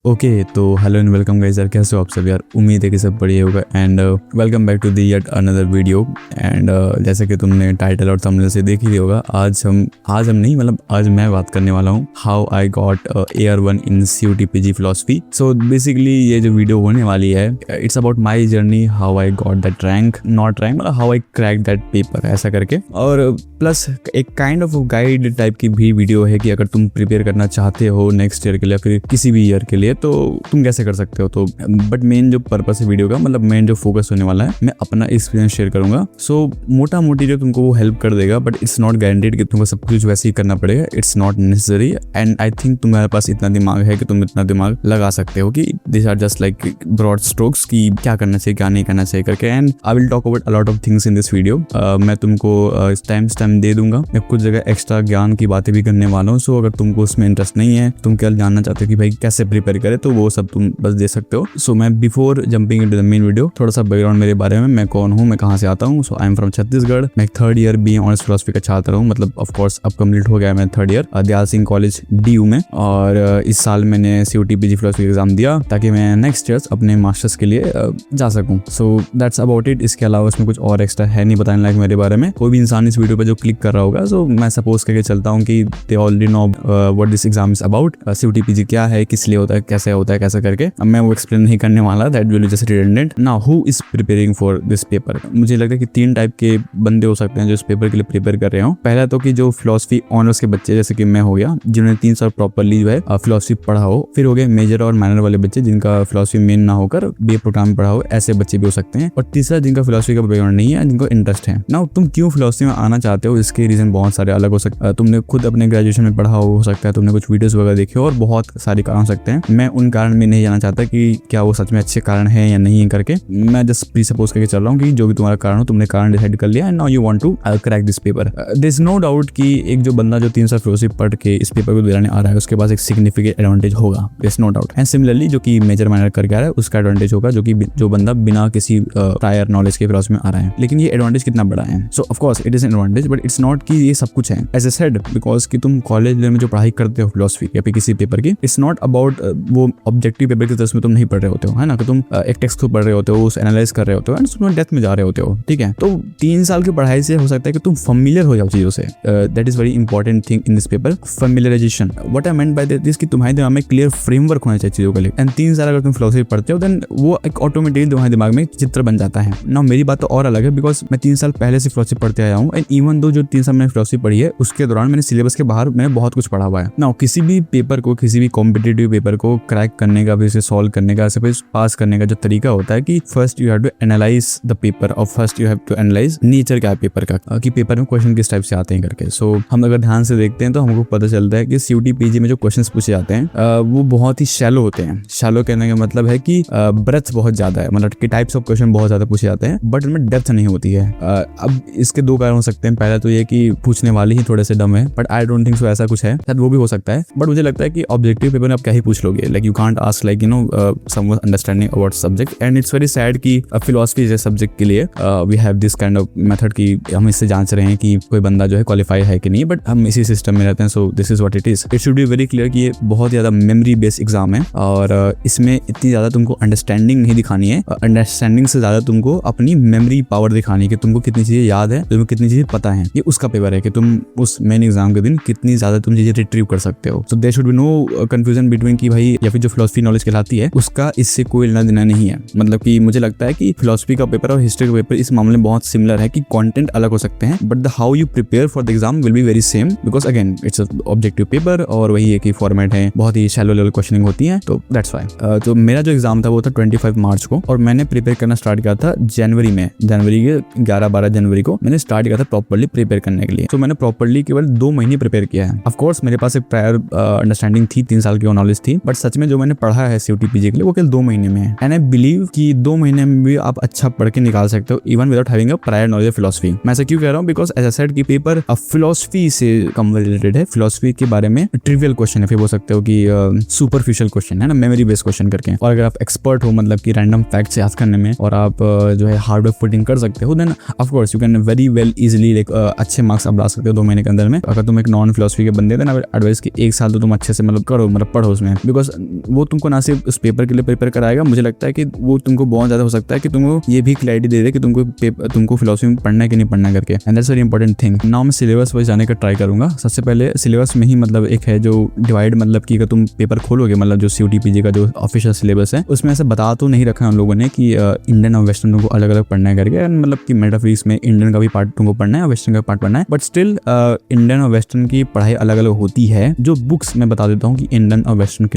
Okay तो hello and welcome guys यार, कैसे हो आप सब यार। उम्मीद है कि सब बढ़िया होगा and welcome back to the yet another video. And जैसे कि तुमने टाइटल और थंबनेल से देख ही लिया होगा, आज मैं बात करने वाला हूँ how I got AR1 in CUT-PG philosophy. So basically ये जो वीडियो होने वाली है, it's about my journey, how I got that rank, not rank, how I crack that paper, ऐसा करके। और प्लस एक काइंड ऑफ गाइड टाइप की भी वीडियो है कि अगर तुम प्रिपेयर करना चाहते हो नेक्स्ट ईयर के लिए, फिर किसी भी ईयर के लिए, तो तुम कैसे कर सकते हो। तो बट मेन जो पर्पस है वीडियो का, मतलब मेन जो फोकस होने वाला है, मैं अपना एक्सपीरियंस शेयर करूंगा। सो मोटा मोटी जो तुमको वो हेल्प कर देगा, बट इट्स नॉट गारंटेड कि तुमको सब कुछ वैसे ही करना पड़ेगा। It's not necessary and I think तुम्हारे पास इतना दिमाग है कि तुम इतना दिमाग लगा सकते हो कि this are just like broad strokes की क्या करना चाहिए क्या नहीं करना चाहिए करके। And I will talk about a lot of things in this video. मैं तुमको टाइम दे दूंगा, मैं कुछ जगह एक्स्ट्रा ज्ञान की बातें भी करने वाला हूँ। सो अगर तुमको उसमें इंटरेस्ट नहीं है, तुम क्या जानना चाहते हो कि भाई कैसे प्रिपेयर करे, तो वो सब तुम बस दे सकते हो। सो मैं before jumping into the main video, थोड़ा सा बैकग्राउंड मेरे बारे में, मैं कौन हूँ, मैं कहाँ से आता हूँ। सो आई एम फ्रॉम छत्तीसगढ़। मैं third year BA honours philosophy का छात्र हूँ, मतलब ऑफ कोर्स अब कंप्लीट हो गया मैं third year Dayal Singh college DU में। और इस साल मैंने CUT-PG फिलोसफी एग्जाम दिया ताकि मैं नेक्स्ट ईयर अपने मास्टर्स के लिए जा सकूँ। So that's about it. इसके अलावा उसमें कुछ और एक्स्ट्रा है नहीं बताने लायक मेरे बारे में। कोई भी इंसान इस वीडियो पर जो क्लिक कर रहा होगा, सो मैं सपोज करके चलता हूँ कि they already know what this exam is about. CUT-PG क्या है, किस लिए होता है, कैसे करके। अब मैं वो एक्सप्लेन नहीं करने वाला, that will just redundant. Now who is preparing for this paper. मुझे लगता है कि 3 टाइप के बंदे हो सकते हैं जो इस पेपर के लिए प्रिपेयर कर रहे हो। पहला तो कि जो फिलोसफी ऑनर्स के बच्चे, जैसे कि मैं हो गया, जिन्होंने 3 साल प्रॉपर्ली जो है फिलोसफी पढ़ा हो। फिर हो गए मेजर और माइनर वाले बच्चे, जिनका फिलोसफी मेन ना होकर BA प्रोग्राम पढ़ा हो, ऐसे बच्चे भी हो सकते हैं। और तीसरा जिनका फिलोसफी का बैकग्राउंड नहीं है, जिनको इंटरेस्ट है। नाउ तुम क्यों फिलोसफी में आना चाहते हो, इसके रीजन बहुत सारे अलग हो सकते हैं। तुमने खुद अपने ग्रेजुएशन में पढ़ा हो सकता है, तुमने कुछ वीडियोस वगैरह देखे हो, और बहुत सारे कारण हो सकते हैं। मैं उन कारण में नहीं जाना चाहता कि क्या वो सच में अच्छे कारण है या नहीं है करके। मैं जस्ट प्रीसपोज करके चल रहा हूँ कि जो भी तुम्हारा कारण हो, तुमने कारण डिसाइड कर लिया and now you want to crack this paper. There is no doubt कि एक जो बंदा जो 3 साल फिलोसफी पढ़ के इस पेपर को दिलाने आ रहा है, उसके पास एक सिग्निफिकेंट एडवांटेज होगा, there is no doubt. And similarly जो कि मेजर माइनर करके आ रहा है, उसका एडवांटेज होगा, जो बंदा बिना किसी प्रायर नॉलेज के फिलोसफी में आ रहा है। लेकिन ये एडवांटेज कितना बड़ा है? सो of course it is an advantage, but it's not कि ये सब कुछ है। एज ए सेड, बिकॉज कि तुम कॉलेज में जो पढ़ाई करते हो फिलोसफी या फिर किसी पेपर की, इट्स नॉट अबाउट वो ऑब्जेक्टिव पेपर की तरह में तुम नहीं पढ़ रहे होते हो, है ना। कि तुम एक टेक्स्ट को पढ़ रहे होते हो, उस एनालाइज कर रहे होते हो एंड उसमें डेप्थ में जा रहे होते हो, ठीक है। तो 3 साल की पढ़ाई से हो सकता है कि तुम फैमिलियर हो जाओ चीजों से। That is very important thing in this paper, familiarisation. What I meant by this कि तुम्हारे दिमाग में क्लियर फ्रेमवर्क होना चाहिए चीजों के लिए। एंड 3 साल अगर तुम फिलोसफी पढ़ते हो, देन वो एक ऑटोमेटिकली तुम्हारे दिमाग में चित्र बन जाता है ना। मेरी बात तो और अलग है, बिकॉज मैं 3 साल पहले से फिलोसफी पढ़ते आया हूँ। एंड इवन दो जो 3 साल मैंने फिलोसफी पढ़ी है, उसके दौरान मैंने सिलेबस के बाहर मैंने बहुत कुछ पढ़ा हुआ है ना। किसी भी पेपर को, किसी भी कॉम्पिटिटिव पेपर को क्रैक करने का, फिर उसे सॉल्व करने का, पास करने का जो तरीका होता है कि first you have to analyse the paper, और first you have to analyse nature क्या है पेपर का, कि पेपर में क्वेश्चन किस टाइप से आते हैं करके। सो हम अगर ध्यान से देखते हैं तो हमको पता चलता है कि CUT-PG में जो क्वेश्चंस पूछे जाते हैं वो बहुत ही शैलो होते हैं। शैलो कहने का मतलब है कि ब्रेथ बहुत ज्यादा है, मतलब कि टाइप्स ऑफ क्वेश्चन बहुत ज्यादा पूछे जाते हैं, बट उनमें डेप्थ नहीं होती है। अब इसके 2 कारण हो सकते हैं। पहला तो ये कि पूछने वाले ही थोड़े से डम है, but I don't think so ऐसा कुछ है, शायद वो भी हो सकता है। बट मुझे लगता है कि ऑब्जेक्टिव पेपर में आप क्या ही पूछ लोगे, like you can't ask like you know someone understanding about subject. And it's very sad कि फिलोसफी जैसे सब्जेक्ट के लिए we have this kind of method कि हम इससे जांच रहे हैं कि कोई बंदा जो है क्वालिफाई है कि नहीं, बट हम इसी सिस्टम में रहते हैं। So this is what it is. It should be very clear कि ये बहुत ज्यादा मेमोरी बेस्ड एग्जाम है, और इसमें इतनी ज्यादा तुमको अंडरस्टैंडिंग नहीं दिखानी है। अंडरस्टैंडिंग से ज्यादा तुमको अपनी मेमोरी पावर दिखानी है कि तुमको कितनी चीजें याद है, तुम्हें कितनी चीजें पता है। ये उसका पेपर है कि तुम उस मेन एग्जाम के दिन कितनी ज्यादा तुम चीजें रिट्रीव कर सकते हो। So there should be no confusion between कि भाई, या फिर जो फिलोसफी नॉलेज कहलाती है उसका इससे कोई लेना देना नहीं है। मतलब कि मुझे लगता है कि फिलोसफी का पेपर और हिस्ट्री का पेपर इस मामले में बहुत सिमिलर है कि कंटेंट अलग हो सकते हैं, but the how you prepare for the exam will be very same, because again it's objective paper, और वही एक ही फॉर्मेट है, बहुत ही शैलो लेवल क्वेश्चनिंग होती है। तो दैट्स व्हाई तो मेरा जो एग्जाम था वो था 25 मार्च को, और मैंने प्रिपेयर करना स्टार्ट किया था जनवरी के 11-12 जनवरी को मैंने स्टार्ट किया था प्रॉपर्ली प्रिपेयर करने के लिए। तो मैंने प्रॉपर्ली केवल 2 महीने प्रिपेयर किया है। ऑफ कोर्स मेरे पास एक प्रायर अंडरस्टैंडिंग थी, 3 साल की नॉलेज थी, बट सच में जो मैंने पढ़ा है CUT-PG के लिए वो केवल 2 महीने में है। एंड आई बिलीव कि 2 महीने में भी आप अच्छा पढ़ के निकाल सकते हो, even without having a prior knowledge of philosophy. मैं ऐसा क्यों कह रहा हूँ, बिकॉज एज आई सेड कि पेपर फिलोसफी से कम रिलेटेड है, फिलोसफी के बारे में ट्रिवियल क्वेश्चन है, फिर बोल सकते हो कि सुपरफिशियल क्वेश्चन है ना, मेमोरी बेस्ड क्वेश्चन करके। और अगर आप एक्सपर्ट हो, मतलब कि रैंडम फैक्ट्स याद करने में, और आप जो है हार्ड वर्क पुटिंग कर सकते हो, then of course you can very well easily like अच्छे मार्क्स आप ला सकते हो 2 महीने के अंदर में। अगर तुम एक नॉन फिलोसफी के बंदे थे ना, एडवाइस की 1 साल तो तुम अच्छे से मतलब करो, मतलब पढ़ो उसमें, बिकॉज वो तुमको ना सिर्फ उस पेपर के लिए प्रिपेयर कराएगा, मुझे लगता है कि वो तुमको बहुत ज़्यादा हो सकता है कि तुमको ये भी क्लैरिटी दे दे कि तुमको फिलोसफी में पढ़ना है कि नहीं पढ़ना करके। And that's very important thing. Now मैं सिलेबस वाइज जाने का ट्राई करूंगा। सबसे पहले सिलेबस में ही मतलब एक है जो डिवाइड, मतलब कि अगर तुम पेपर खोलोगे, मतलब जो CUT-PG का जो ऑफिशियल सिलेबस है उसमें ऐसे बता तो नहीं रखा है उन लोगों ने कि इंडियन और वेस्टर्न तुमको अलग अलग पढ़ना है करके, मतलब कि मेटाफिजिक्स में इंडियन का भी पार्ट तुमको पढ़ना है और वेस्टर्न का पार्ट पढ़ना है, बट स्टिल इंडियन और वेस्टर्न की पढ़ाई अलग अलग होती है। जो बुक्स मैं बता देता हूँ कि इंडियन और वेस्टर्न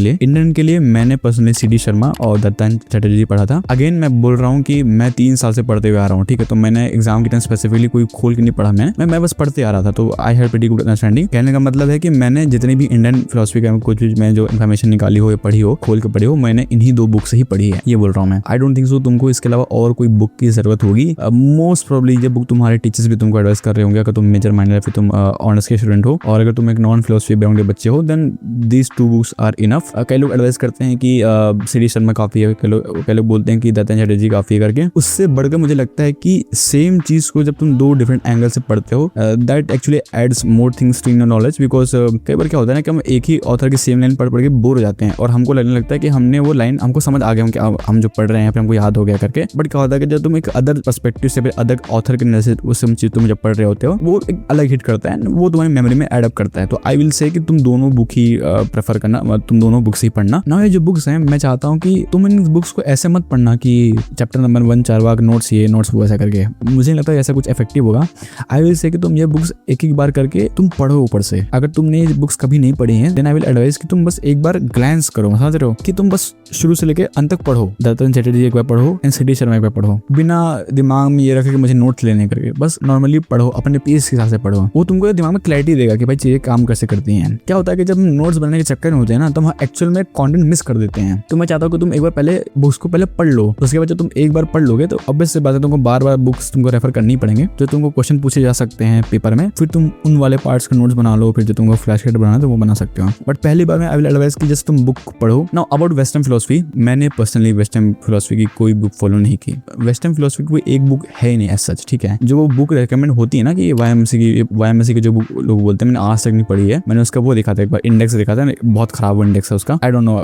के लिए मैंने पर्सनली CD शर्मा और दत्तान चैटर्जी पढ़ा था। अगेन मैं बोल रहा हूँ कि मैं 3 साल से पढ़ते हुए आ रहा हूँ, ठीक है, तो मैंने एग्जाम के टाइम स्पेसिफिकली कोई खोल के नहीं पढ़ा, मैं बस पढ़ते आ रहा था, तो I had pretty good understanding. कहने का मतलब है कि मैंने जितनी भी इंडियन फिलोसफी का कुछ भी मैं जो इन्फॉर्मेशन निकाली हो या पढ़ी हो, खोल के पढ़ी हो, मैंने इन्हीं 2 बुक से ही पढ़ी है, ये बोल रहा हूँ मैं। आई डोंट थिंक सो तुमको इसके अलावा और कोई बुक की जरूरत होगी। मोस्ट प्रोबेबली ये बुक तुम्हारे टीचर्स भी तुमको एडवाइस कर रहे होंगे अगर तुम मेजर माइनर या फिर तुम ऑनर्स के स्टूडेंट हो, और अगर तुम एक नॉन फिलोसफी बैकग्राउंड के बच्चे हो, then these 2 books are enough. कई लोग एडवाइस करते हैं कि CD शर्मा काफी है, कई लोग बोलते हैं कि दत्तान चैटर्जी काफी है करके। उससे बढ़कर मुझे लगता है कि सेम चीज को जब तुम 2 डिफरेंट एंगल से पढ़ते हो, that actually adds more things to your knowledge, because कई बार क्या होता है ना कि हम एक ही ऑथर की सेम लाइन पढ़ के बोर हो जाते हैं और हमको लगने लगता है कि हमने वो लाइन हमको समझ आ गया, हम जो पढ़ रहे हैं फिर हमको याद हो गया करके। बट क्या होता है कि जब तुम एक अदर पर्सपेक्टिव से, अदर ऑथर के नजर से उस चीज तुम जब पढ़ रहे होते हो, वो एक अलग हिट करता है, वो तुम्हारी मेमोरी में एड अप करता है। तो आई विल से कि तुम दोनों बुक ही प्रेफर करना, तुम दोनों बुक्स ही पढ़ना ना। ये जो बुक्स हैं मैं चाहता हूँ कि तुम इन बुक्स को ऐसे मत पढ़ना कि चैप्टर नंबर 1 चारवाक नोट्स ये नोट्स वो ऐसा करके, मुझे नहीं लगता ऐसा कुछ इफेक्टिव होगा। आई विल से कि तुम ये बुक्स एक बार करके तुम पढ़ो ऊपर से। अगर तुमने ये बुक्स कभी नहीं पढ़ी हैं, देन आई विल एडवाइस कि तुम बस एक बार ग्लैंस करो, समझ रहे हो, कि तुम बस शुरू से लेके अंत तक पढ़ो। दत्तान चैटर्जी एक बार पढ़ो एंड CD शर्मा एक बार पढ़ो, बिना दिमाग में ये रखे कि मुझे नोट्स लेने करके, बस नॉर्मली पढ़ो, अपने पेस के हिसाब से पढ़ो। वो तुमको दिमाग में क्लैरिटी देगा कि भाई चीजें काम कैसे करती हैं। क्या होता है कि जब हम नोट्स बनाने के चक्कर में होते हैं ना, तो हम एक्चुअल में कंटेंट मिस कर देते हैं। तो मैं चाहता हूँ कि तुम एक बार पहले बुक्स को पहले पढ़ लो, उसके बाद जब तुम एक बार पढ़ लोगे तो ऑब्वियस सी बात है तुमको बार-बार बुक्स तुमको रेफर करनी पड़ेंगे, जो तुमको क्वेश्चन पूछे जा सकते हैं पेपर में, फिर तुम उन वाले पार्ट्स के नोट्स बना लो, फिर जो तुमको फ्लैश कार्ड बनाना है तो वो बना सकते हो। बट पहली बार में आई विल एडवाइस कि जस्ट तुम बुक पढ़ो। नाउ अबाउट वेस्टर्न फिलोसफी, मैंने पर्सनली वेस्टर्न फिलोसफी की कोई बुक फॉलो नहीं की। वेस्टर्न फिलोसफी की कोई एक बुक है ही नहीं एज सच, ठीक है। जो वो बुक रेकमेंड होती है ना कि YMC की जो बुक लोग बोलते हैं, मैंने आज तक नहीं पढ़ी है। मैंने उसका वो देखा था, एक बार इंडेक्स देखा था, बहुत खराब इंडेक्स है उसका, आई डोंट नो।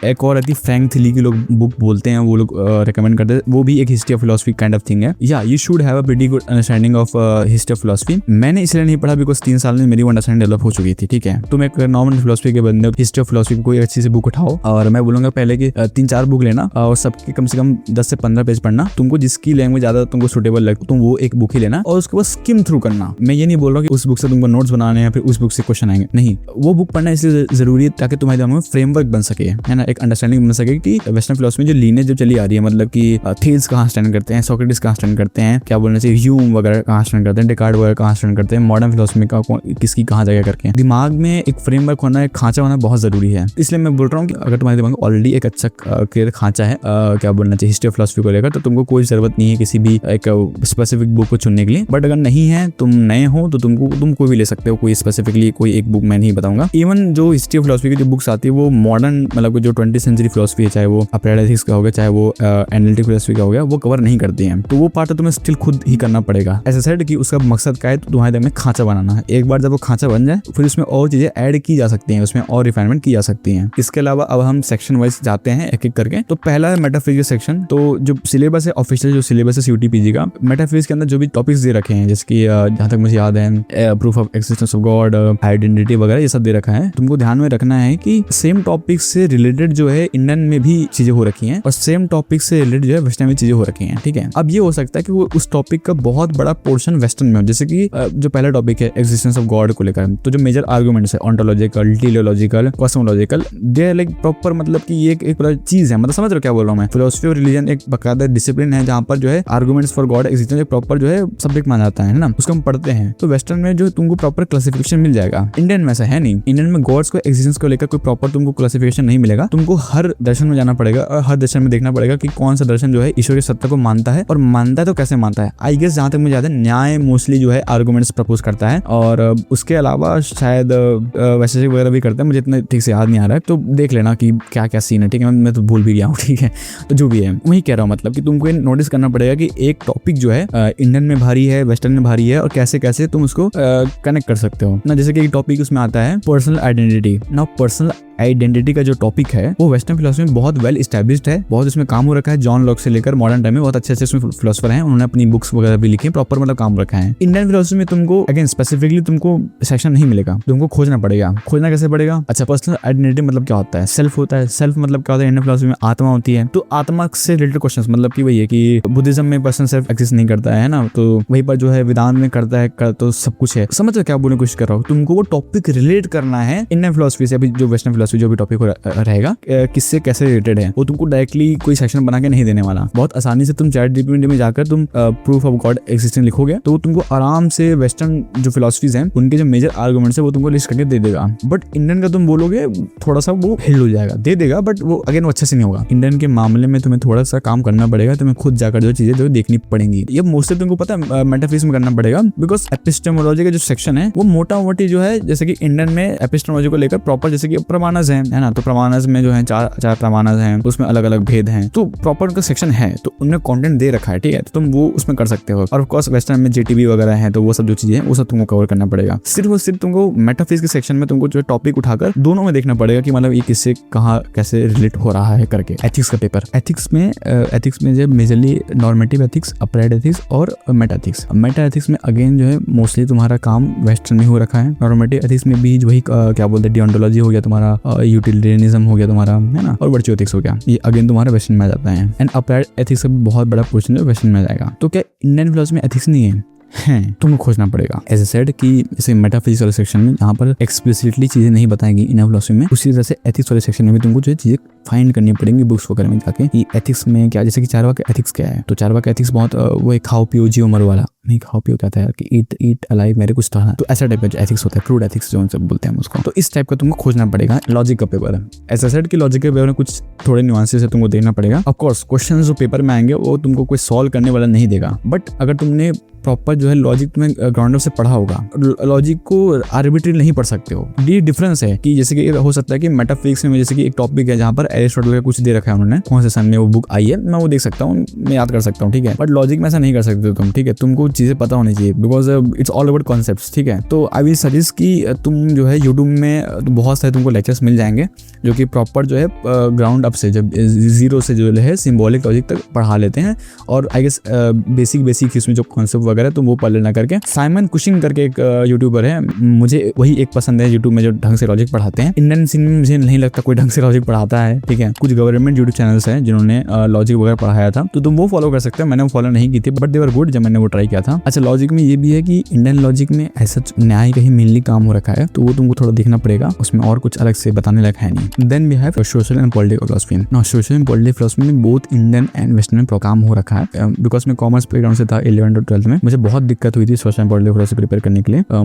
एक और रहती फ्रैंक थिली की लोग बुक बोलते हैं, वो लोग रेकमेंड करते हैं, वो भी एक history of philosophy kind of thing है। या you should have a pretty good understanding of history of philosophy. मैंने इसलिए नहीं पढ़ा बिकॉज 3 साल में मेरी वो अंडरस्टैंडिंग डेवलप हो चुकी थी, ठीक है। तुम एक नॉर्मल फिलोसफी के बंदे हो, हिस्ट्री ऑफ फिलोसफी की कोई अच्छी सी बुक उठाओ, और मैं बोलूंगा पहले कि 3-4 बुक लेना और सबके कम से कम 10 से 15 पेज पढ़ना। तुमको जिसकी लैंग्वेज ज्यादा तुमको सुटेबल लगे तुम वो एक बुक ही लेना और उसके बाद स्किम थ्रू करना। मैं ये नहीं बोल रहा कि उस बुक से तुमको नोट्स बनाने हैं फिर उस बुक से क्वेश्चन आएंगे, नहीं। वो बुक पढ़ना इसलिए जरूरी है ताकि तुम्हारे दिमाग में फ्रेमवर्क बन सके, है ना, एक अंडरस्टैंडिंग बन सके कि वेस्टर्न फिलोसफी में जो लीनेज जो चली आ रही है, मतलब कि थेल्स कहाँ स्टैंड करते हैं, सोक्रेटिस कहाँ स्टैंड करते हैं, क्या बोलना चाहिए, ह्यूम वगैरह कहाँ स्टैंड करते हैं, डेकार्ट वगैरह कहाँ स्टैंड करते हैं, मॉडर्न फिलोसफी का किसकी कहाँ जगह करके। दिमाग में एक फ्रेमवर्क होना, एक खांचा होना बहुत जरूरी है। इसलिए मैं बोल रहा हूँ कि अगर तुम्हारे दिमाग में ऑलरेडी एक अच्छा क्लियर खांचा है क्या बोलना चाहिए हिस्ट्री ऑफ फिलोसफी को लेकर, तो तुमको कोई जरूरत नहीं है किसी भी एक स्पेसिफिक बुक को चुनने के लिए। बट अगर नहीं है, तुम नए हो, तो तुम कोई भी ले सकते हो, कोई स्पेसिफिकली कोई एक बुक मैं नहीं बताऊंगा। इवन जो हिस्ट्री ऑफ फिलोसफी की जो बुक्स आती है वो मॉडर्न, मतलब जो 20th सेंचुरी फिलोसफी है, चाहे वो अप्लाइड एथिक्स का हो गया, चाहे वो एनालिटिक फिलोसफी का हो गया, वो कवर नहीं करती हैं। तो वो पार्ट तुम्हें स्टिल खुद ही करना पड़ेगा। ऐसा सेड कि उसका मकसद क्या है, तो तुम्हारे दिमाग में खांचा बनाना है। एक बार जब वो खांचा बन जाए फिर उसमें और चीजें ऐड की जा सकती हैं, उसमें और रिफाइनमेंट की जा सकती हैं। इसके अलावा अब हम सेक्शन वाइज जाते हैं एक एक करके। तो पहला है मेटाफिजिक्स सेक्शन। तो जो सिलेबस है, ऑफिशियल जो सिलेबस है CUT-PG का, मेटाफिजिक्स के अंदर जो भी टॉपिक्स दे रखे हैं, जैसे कि जहां तक मुझे याद है proof of existence of God, identity वगैरह, ये सब दे रखा है। तुमको ध्यान में रखना है कि सेम टॉपिक से रिलेटेड जो है इंडियन में भी चीजें हो रखी हैं और सेम टॉपिक से रिलेटेड जो है वेस्टर्न में चीजें हो रखी हैं, ठीक है। अब ये हो सकता है कि वो उस टॉपिक का बहुत बड़ा पोर्शन वेस्टर्न में हो, जैसे कि जो पहला टॉपिक है एक्जिस्टेंस ऑफ गॉड को लेकर, तो जो मेजर आर्गुमेंट्स है ontological, teleological, cosmological, they are like proper, मतलब कि ये एक चीज है, मतलब समझ रहे हो क्या बोल रहा हूँ मैं। फिलोसफी और रिलीजन एक बकायदा डिसिप्लिन है जहाँ पर जो है आर्गुमेंट्स फॉर गॉड एक्जिस्टेंस एक प्रॉपर जो है सब्जेक्ट माना जाता है ना, उसको हम पढ़ते हैं। तो वेस्टर्न में जो तुमको प्रॉपर क्लासिफिकेशन मिल जाएगा, इंडियन में ऐसा है नहीं। इंडियन में गॉड्स को एक्जिस्टेंस को लेकर कोई प्रॉपर तुमको क्लासिफिकेशन नहीं मिलेगा। तुमको हर दर्शन में जाना पड़ेगा और हर दर्शन में देखना पड़ेगा कि कौन सा दर्शन जो है ईश्वर के सत्ता को मानता है, और मानता है तो कैसे मानता है। आई गेस जहाँ तक मुझे याद है न्याय मोस्टली जो है आर्गुमेंट्स प्रपोज करता है, और उसके अलावा शायद वैशेषिक वगैरह भी करता है, मुझे इतना ठीक से याद नहीं आ रहा है, तो देख लेना कि क्या क्या सीन है, ठीक है। मैं तो भूल भी गया हूँ, ठीक है। तो जो भी है वही कह रहा हूँ, मतलब कि तुमको नोटिस करना पड़ेगा कि एक टॉपिक जो है इंडियन में भारी है, वेस्टर्न में भारी है और कैसे कैसे तुम उसको कनेक्ट कर सकते हो ना। जैसे कि एक टॉपिक उसमें आता है पर्सनल आइडेंटिटी। ना पर्सनल आइडेंटिटी का जो टॉपिक है वो वेस्टर्न फिलोसफी में बहुत वेल एस्टैब्लिश्ड है, बहुत इसमें काम हो रखा है। जॉन लॉक से लेकर मॉडर्न टाइम में बहुत अच्छे इसमें फिलोसफर हैं, उन्होंने अपनी बुक्स वगैरह भी लिखी, प्रॉपर मतलब काम रखा है। इंडियन फिलोसफी में तुमको अगेन स्पेसिफिकली तुमको सेक्शन नहीं मिलेगा, तुमको खोजना पड़ेगा। खोजना कैसे पड़ेगा? अच्छा, पर्सनल आइडेंटिटी मतलब क्या होता है? सेल्फ होता है। सेल्फ मतलब क्या होता है? इंडियन फिलोसफी में आत्मा होती है। तो आत्मा से रिलेटेड क्वेश्चन मतलब कि वही है कि बुद्धिज्म में पर्सन सेल्फ एग्जिस्ट नहीं करता है ना, तो वहीं पर जो है वेदांत में करता है, तो सब कुछ है। समझ क्या बोलने की कोशिश कर रहा हूँ? तुमको वो टॉपिक रिलेट करना है इंडियन फिलोसफी से। अभी जो वेस्टर्न फिलोसफी जो भी टॉपिक रहेगा किससे कैसे रिलेटेड है, वो तुमको डायरेक्टली कोई सेक्शन बना के नहीं देने वाला। बहुत आसानी से तुम चैट जीपीटी में जाकर तुम प्रूफ ऑफ गॉड एक्सिस्टेंस लिखोगे तो वो तुमको आराम से वेस्टर्न जो फिलोसफीज हैं उनके जो मेजर आर्गुमेंट्स है वो तुमको लिस्ट करके दे देगा। बट इंडियन का तुम बोलोगे थोड़ा सा वो हिल हो जाएगा, दे देगा बट वो अगेन वो अच्छे से नहीं होगा। इंडियन के मामले में तुम्हें थोड़ा सा काम करना पड़ेगा, तुम्हें खुद जाकर जो चीजें जो देखनी पड़ेंगी। ये मोस्टली तुमको पता है मेटाफिजिक्स में करना पड़ेगा, बिकॉज एपिस्टेमोलॉजी का जो सेक्शन है वो मोटा मोटी जो है, जैसे कि इंडियन में एपिस्टेमोलॉजी को लेकर प्रॉपर जैसे कि प्रमाणज है ना, तो प्रमाणज में जो है चार प्रमाणज हैं, उसमें अलग अलग भेद हैं, तो प्रॉपर उनका सेक्शन है, तो उनमें कंटेंट दे रखा है, ठीक है, तो तुम वो उसमें कर सकते हो। और ऑफ कोर्स वेस्टर्न में जेटीबी वगैरह है, तो वो सब जो चीजें हैं वो सब तुमको कवर करना पड़ेगा। सिर्फ और सिर्फ तुमको मेटाफिजिक्स के सेक्शन में तुमको जो टॉपिक उठाकर दोनों में देखना पड़ेगा कि मतलब ये किससे कहाँ कैसे रिलेट हो रहा है करके। एथिक्स का पेपर, एथिक्स में जो majorly normative ethics, applied ethics और मेटा एथिक्स। मेटा एथिक्स में अगेन जो है मोस्टली तुम्हारा काम वेस्टर्न में हो रखा है। नॉर्मेटिव एथिक्स में भी वही क्या बोलते हैं, डियोंटोलॉजी हो गया तुम्हारा, यूटिलिटेरियनिज्म हो गया तुम्हारा, है ना, और वर्च्यू एथिक्स हो गया, ये अगेन तुम्हारा वेस्टर्न में आ जाता है। एंड अप्लाइड एथिक्स का बहुत बड़ा पोर्शन जो वेस्टर्न में आ जाएगा। तो क्या इंडियन फिलोसफी में एथिक्स नहीं है? तुमको खोजना पड़ेगा। एज ए सेड कि जैसे मेटाफिजिक्स वाले सेक्शन में यहाँ पर एक्सप्लिसिटली चीजें नहीं बताएंगी इंडियन फिलोसफी में, उसी तरह से एथिक्स वाले सेक्शन में भी तुमको जो चीजें फाइंड करनी पड़ेंगी बुक्स वगैरह में जाके कि एथिक्स में क्या, जैसे कि चारवाक एथिक्स क्या है, तो चारवाक एथिक्स बहुत वो एक खाओ पियो जियो मरो वाला, नहीं खाओ पियो क्या था यार कि ईट अलाइव मेरे कुछ था, तो ऐसा टाइप का एथिक्स होता है, क्रूड एथिक्स जो सब बोलते हैं उसको। तो इस टाइप का तुमको खोजना पड़ेगा। लॉजिक का पेपर है, एज ए सेड कि लॉजिक के पेपर में कुछ थोड़े न्यूआंसेस है तुमको देखना पड़ेगा। ऑफ कोर्स क्वेश्चंस जो पेपर में आएंगे वो तुमको कोई सॉल्व करने वाला नहीं देगा, बट अगर तुमने प्रॉपर जो है लॉजिक तुम्हें ग्राउंड अप से पढ़ा होगा, लॉजिक को आर्बिट्री नहीं पढ़ सकते हो। ये डिफरेंस है कि जैसे कि हो सकता है कि मेटाफिजिक्स में जैसे कि एक टॉपिक है जहाँ पर एरिस्टोटल का कुछ दे रखा है उन्होंने, कौन से सन में वो बुक आई है, मैं वो देख सकता हूँ, मैं याद कर सकता हूँ, ठीक है, बट लॉजिक में ऐसा नहीं कर सकते तुम, ठीक है, तुमको चीजें पता होनी चाहिए, because it's all about concepts, ठीक है। तो आई विल सजेस्ट कि तुम जो है यूट्यूब में बहुत सारे तुमको लेक्चर्स मिल जाएंगे जो कि प्रॉपर जो है ग्राउंड अप से जब जीरो से जो है सिंबॉलिक लॉजिक तक पढ़ा लेते हैं, और आई गेस बेसिक इसमें जो कॉन्सेप्ट वगैरह तुम वो पढ़ लेना करके। साइमन कुशिंग करके एक यूट्यूबर है, मुझे वही एक पसंद है यूट्यूब में जो ढंग से लॉजिक पढ़ाते हैं। इंडियन सीन में मुझे नहीं लगता कोई ढंग से लॉजिक पढ़ाता है, ठीक है। कुछ गवर्नमेंट यूट्यूब चैनल्स हैं जिन्होंने लॉजिक वगैरह पढ़ाया था, तो तुम वो फॉलो कर सकते हो। मैंने वो फॉलो नहीं की थी, बट दे वर गुड जब मैंने वो ट्राई किया था। अच्छा, लॉजिक में ये भी है कि इंडियन लॉजिक में ऐसा न्याय का ही मेनली काम हो रखा है, तो वो तुमको थोड़ा देखना पड़ेगा, उसमें और कुछ अलग से बताने लायक है नहीं। Then we have social and political philosophy. Now social and political philosophy में बोथ इंडियन एंड वेस्टर्न में काम हो रखा है, बिकॉज मैं कॉमर्स बैकग्राउंड से था 11th और 12th में। मुझे बहुत दिक्कत हुई थी social and political philosophy prepare करने के लिए।